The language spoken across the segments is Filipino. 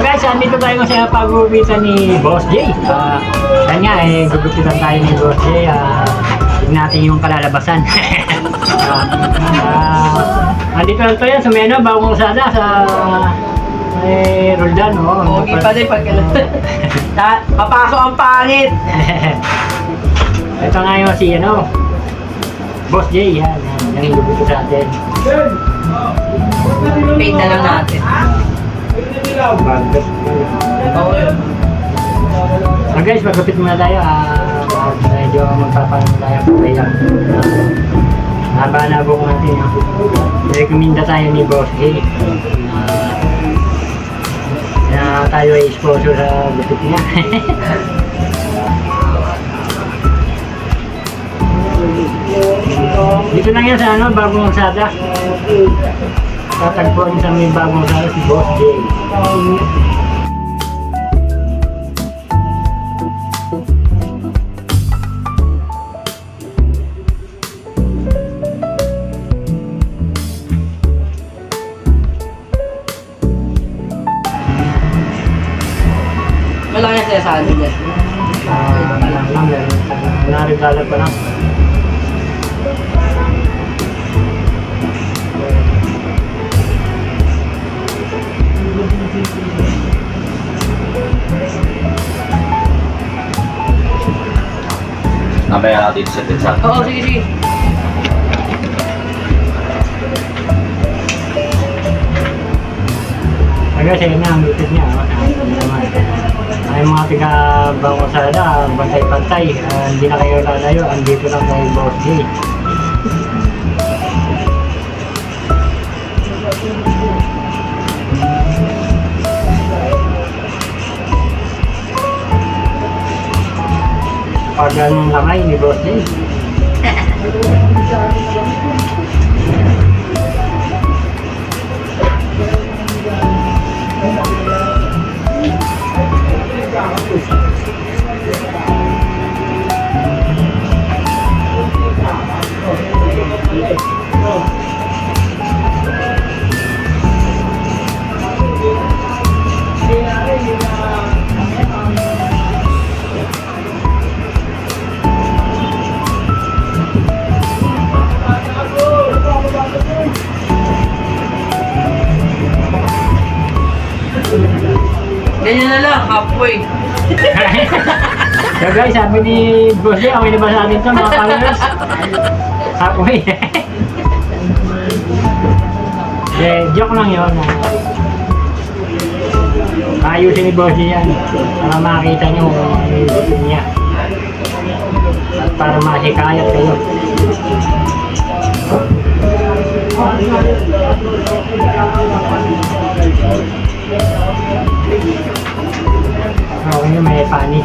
guys, andito tayo sa pag-uwitan ni Boss J. Yan nga gugupitan tayo ni Boss J. Tignan natin yung kalalabasan. Andito lang tayo sa Meno, bagong kalsada sa Roldan. Okay pa din pag papasok ang pangit. Ito nga yung si Boss J. Yan yung gugupitan sa atin. Paint na lang natin. So guys, magkapit muna tayo. Medyo magpapaano tayo pagkay lang. Haba na buong natin. Recommenda tayo ni Boss J. Na tayo ay sponsor sa gupit niya. Dito lang yan sa bagong kalsada. Tatagpuan sa may bagong kalsada si Boss J. Wala kaya sinasabi niya. Narigalag pa lang. Namaya natin sa pizza. Oo, sige, sige. Guys, ayun na ang gupit niya. Ay mga tiga bagong kalsada, bantay-bantay. Hindi na kayo lalayo. Andito lang kay Boss J. Pag anong lamay ni Boss J. Ganyan na lang, halfway. So guys, sabi ni Boss J, okay na ba sa atin ito mga followers? Halfway. Joke lang yun. Ayusin ni Boss J yan para makita nyo kung ano yung gusto niya. At para masikayat kayo. Okay na, may panik.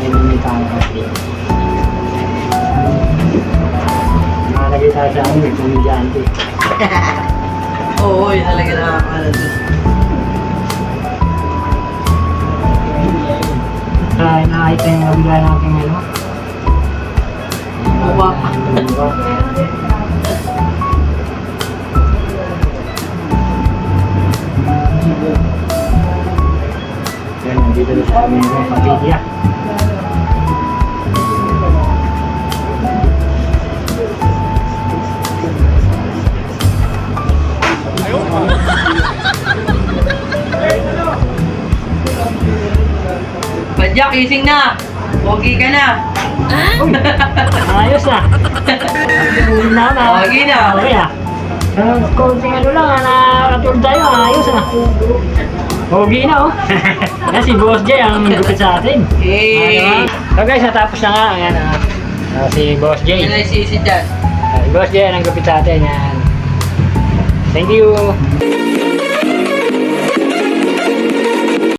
May panik. Nakalagay tayo sa amin, may kumidyante. Oo, yun talaga nakakala doon. Nakakita yung nabila natin Buwa. Yan, nandito na sa amin yung pamilya. Badyak, ising na! Pogi ka na! Uy, ayos na. Uwi na. Pogi na! Okay ah. Konting lang, nakatulog tayo, ayos na. Pogi na Yan si Boss J ang gupit sa atin. Hey! So guys, natapos na nga. Ayan, si Boss J. Yan ay sisi dyan. Si Boss J ang gupit sa atin. Yan. Thank you.